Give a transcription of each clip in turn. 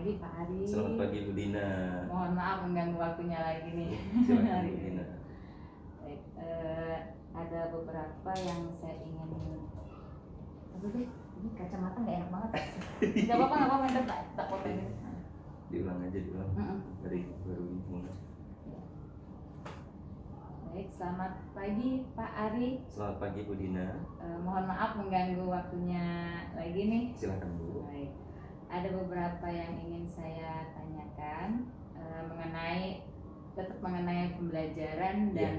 pagi Pak Ari. Selamat pagi Bu Dina. Mohon maaf mengganggu waktunya lagi nih. Silakan Bu Dina. Baik, ada beberapa yang saya ingin. Aduh deh, ini kacamata nggak enak banget. Gak apa-apa, ntar tak potong. Diulang aja, diulang. Dari baru mulai. Baik, selamat pagi Pak Ari. Selamat pagi Bu Dina. Mohon maaf mengganggu waktunya lagi nih. Silakan Bu. Baik, ada beberapa yang ingin saya tanyakan tetap mengenai pembelajaran dan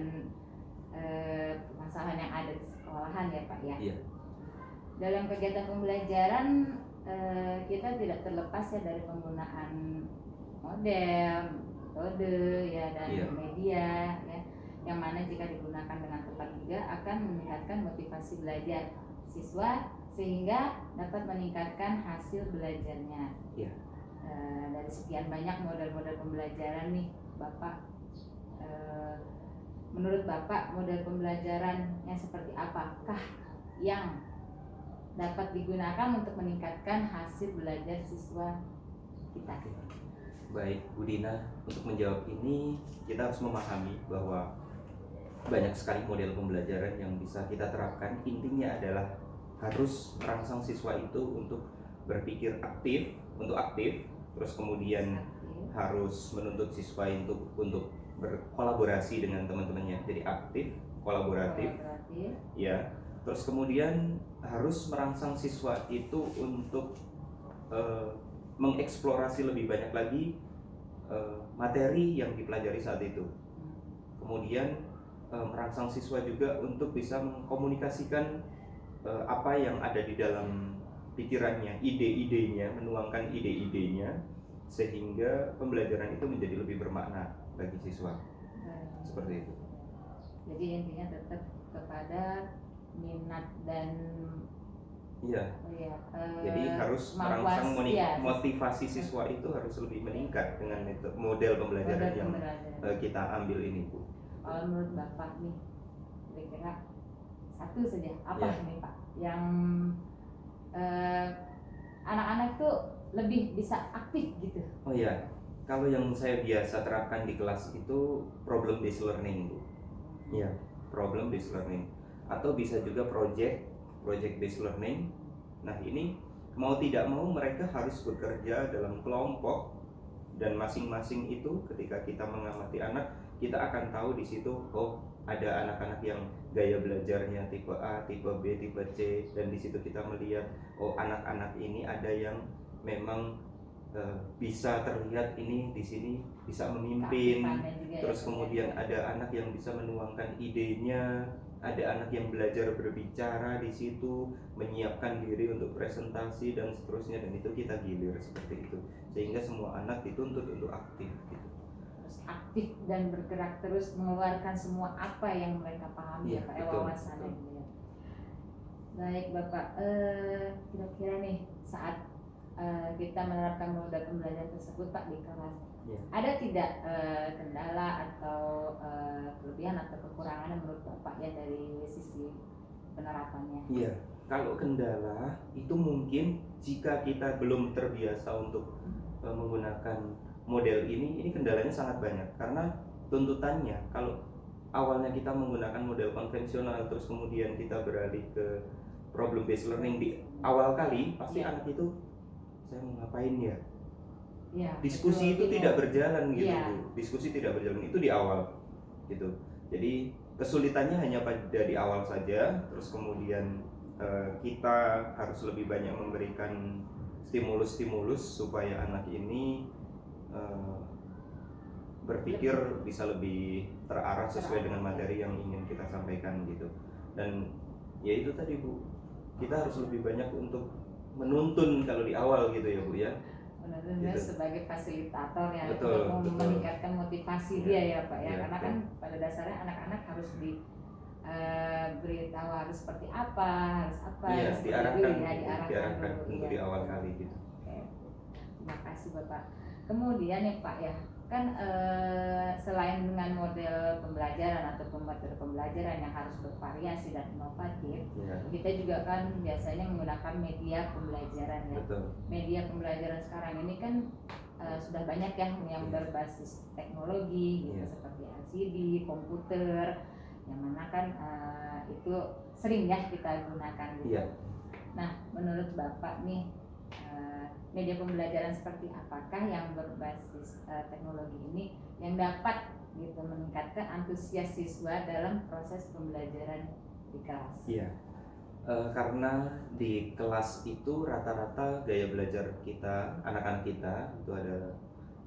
permasalahan yang ada di sekolahan ya Pak ya. Iya. Dalam kegiatan pembelajaran kita tidak terlepas ya dari penggunaan model, metode ya dan media ya, yang mana jika digunakan dengan tepat juga akan meningkatkan motivasi belajar siswa sehingga dapat meningkatkan hasil belajarnya. Iya. Dari sekian banyak model-model pembelajaran nih Bapak, menurut Bapak model pembelajaran yang seperti apakah yang dapat digunakan untuk meningkatkan hasil belajar siswa kita? Baik Bu Dina, untuk menjawab ini kita harus memahami bahwa banyak sekali model pembelajaran yang bisa kita terapkan. Intinya adalah harus merangsang siswa itu untuk berpikir aktif, terus kemudian harus menuntut siswa untuk berkolaborasi dengan teman-temannya, jadi aktif, kolaboratif. Ya. Terus kemudian harus merangsang siswa itu untuk mengeksplorasi lebih banyak lagi materi yang dipelajari saat itu. Kemudian merangsang siswa juga untuk bisa mengkomunikasikan apa yang ada di dalam pikirannya, ide-idenya, menuangkan ide-idenya, sehingga pembelajaran itu menjadi lebih bermakna bagi siswa. Seperti itu. Jadi intinya tetap kepada minat dan jadi harus merangsang motivasi siswa itu harus lebih meningkat dengan model pembelajaran yang kita ambil ini Bu. Kalau menurut Bapak nih, kira-kira satu saja apa nih Pak yang anak-anak tuh lebih bisa aktif gitu? Oh iya, kalau yang saya biasa terapkan di kelas itu problem based learning Bu. Iya, problem based learning, atau bisa juga project based learning. Nah ini mau tidak mau mereka harus bekerja dalam kelompok, dan masing-masing itu ketika kita mengamati anak, kita akan tahu di situ ada anak-anak yang gaya belajarnya tipe A, tipe B, tipe C, dan di situ kita melihat anak-anak ini ada yang memang bisa terlihat ini di sini bisa memimpin, terus kemudian ada anak yang bisa menuangkan idenya, ada anak yang belajar berbicara di situ, menyiapkan diri untuk presentasi dan seterusnya, dan itu kita gilir seperti itu, sehingga semua anak dituntut untuk aktif gitu. Aktif dan bergerak terus mengeluarkan semua apa yang mereka pahami wawasannya. Baik Bapak, kira-kira nih saat kita menerapkan model pembelajaran tersebut Pak di kelas, ada tidak kendala atau kelebihan atau kekurangan menurut Bapak ya dari sisi penerapannya? Iya, kalau kendala itu mungkin jika kita belum terbiasa untuk menggunakan model ini kendalanya sangat banyak, karena tuntutannya kalau awalnya kita menggunakan model konvensional terus kemudian kita beralih ke problem based learning di awal kali, pasti anak itu saya mau ngapain ya? Diskusi itu tidak berjalan gitu Bu. Diskusi tidak berjalan itu di awal gitu. Jadi kesulitannya hanya pada di awal saja, terus kemudian kita harus lebih banyak memberikan stimulus supaya anak ini berpikir bisa lebih terarah sesuai dengan materi yang ingin kita sampaikan gitu. Dan ya itu tadi Bu, kita harus lebih banyak untuk menuntun kalau di awal gitu ya Bu ya. Benar-benar gitu. Sebagai fasilitator yang untuk meningkatkan motivasi dia ya Pak ya, karena kan pada dasarnya anak-anak harus beritahu harus seperti apa, harus diarahkan untuk di awal kali gitu. Oke. Terima kasih Bapak. Kemudian ya Pak ya, kan selain dengan model pembelajaran atau metode pembelajaran yang harus bervariasi dan inovatif, Ya, kita juga kan biasanya menggunakan media pembelajaran ya. betul. Media pembelajaran sekarang ini kan sudah banyak yang berbasis teknologi gitu, Iya. seperti LCD, komputer, yang mana kan itu sering ya kita gunakan gitu. Iya. Nah, menurut Bapak nih, media pembelajaran seperti apakah yang berbasis teknologi ini yang dapat gitu meningkatkan antusias siswa dalam proses pembelajaran di kelas? Iya. Karena di kelas itu rata-rata gaya belajar kita, anak-anak kita itu ada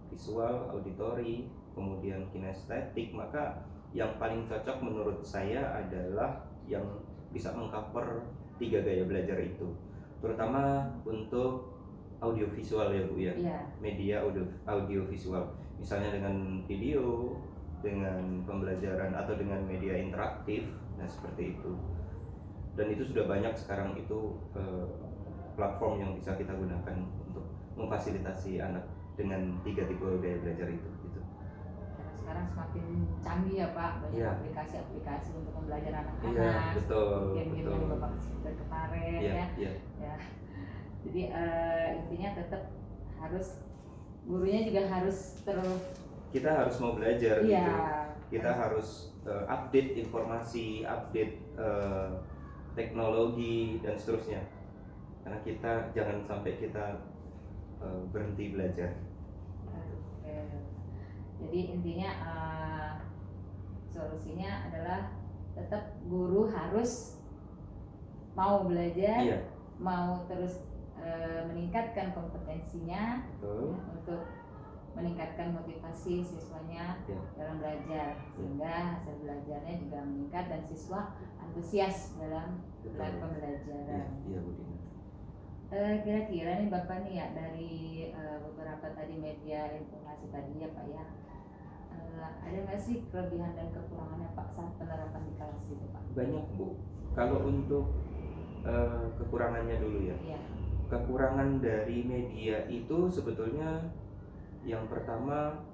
visual, auditori, kemudian kinestetik, maka yang paling cocok menurut saya adalah yang bisa mengcover 3 gaya belajar itu, terutama untuk audiovisual ya Bu ya. Iya. Media audiovisual, misalnya dengan video, dengan pembelajaran atau dengan media interaktif, nah seperti itu. Dan itu sudah banyak sekarang itu platform yang bisa kita gunakan untuk memfasilitasi anak dengan 3 tipe gaya belajar itu gitu. Karena sekarang semakin canggih ya Pak, banyak Iya. aplikasi-aplikasi untuk pembelajaran anak-anak. Iya, betul, Game-game betul. yang Bapak sebutkan kemarin Iya, ya. iya. Ya. Jadi intinya tetap harus gurunya juga harus terus Kita harus mau belajar iya, gitu. Kita harus update informasi, update teknologi dan seterusnya. Karena kita jangan sampai kita berhenti belajar. Oke. Jadi intinya solusinya adalah tetap guru harus mau belajar, Iya, mau terus meningkatkan kompetensinya betul. untuk meningkatkan motivasi siswanya Iya. dalam belajar, sehingga hasil belajarnya juga meningkat dan siswa antusias dalam Betul. pembelajaran. Iya, Bu Dina. Kira-kira nih Bapak nih ya, dari beberapa tadi media informasi tadi ya Pak ya, ada nggak sih kelebihan dan kekurangannya Pak saat penerapan di kelas itu Pak? Banyak Bu. Kalau untuk kekurangannya dulu ya. Iya. Kekurangan dari media itu sebetulnya yang pertama,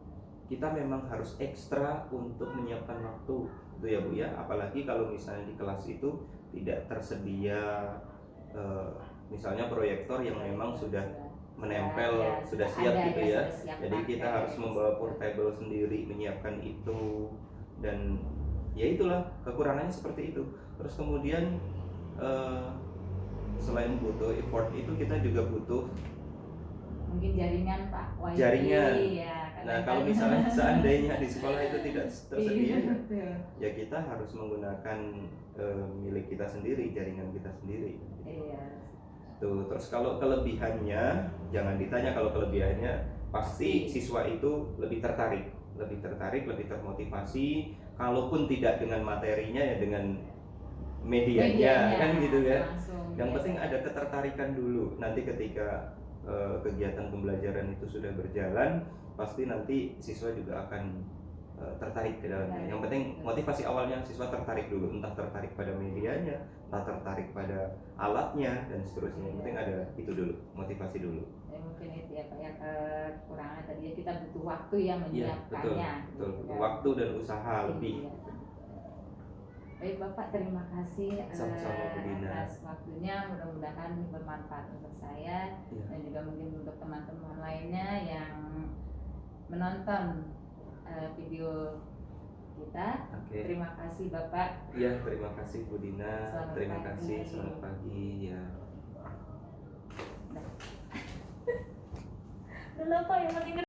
kita memang harus ekstra untuk menyiapkan waktu itu ya Bu ya. Apalagi kalau misalnya di kelas itu tidak tersedia misalnya proyektor yang memang sudah menempel, Ya, sudah siap ada gitu ya, ya. sudah siap Jadi kita pakai. harus membawa portable sendiri, menyiapkan itu, dan ya itulah kekurangannya seperti itu. Terus kemudian selain butuh effort itu, kita juga butuh Mungkin jaringan Pak, wifi jaringan. ya. Nah kalau misalnya seandainya di sekolah itu tidak tersedia, Iya, betul. ya kita harus menggunakan milik kita sendiri, jaringan kita sendiri. Iya. Tuh, terus kalau kelebihannya, jangan ditanya. Kalau kelebihannya pasti siswa itu lebih tertarik, lebih termotivasi. Kalaupun tidak dengan materinya ya dengan medianya, kan gitu ya. Yang penting ada ketertarikan dulu. Nanti ketika kegiatan pembelajaran itu sudah berjalan, pasti nanti siswa juga akan tertarik ke dalamnya. Yang penting motivasi awalnya siswa tertarik dulu, entah tertarik pada medianya, entah tertarik pada alatnya dan seterusnya. Yang penting ada itu dulu, motivasi dulu. Ya, mungkin itu ya Pak ya, kekurangannya tadi ya, kita butuh waktu yang Iya, betul, menyiapkannya. betul. gitu kan. Waktu dan usaha lebih. Iya. Baik Bapak, terima kasih Sama-sama, Bu Dina. atas waktunya. Mudah-mudahan bermanfaat untuk saya Iya. dan juga mungkin untuk teman-teman lainnya yang menonton video kita. Oke. Terima kasih Bapak. Iya, terima kasih Bu Dina. Selamat Terima pagi. kasih, selamat pagi ya. Udah Pak yang penting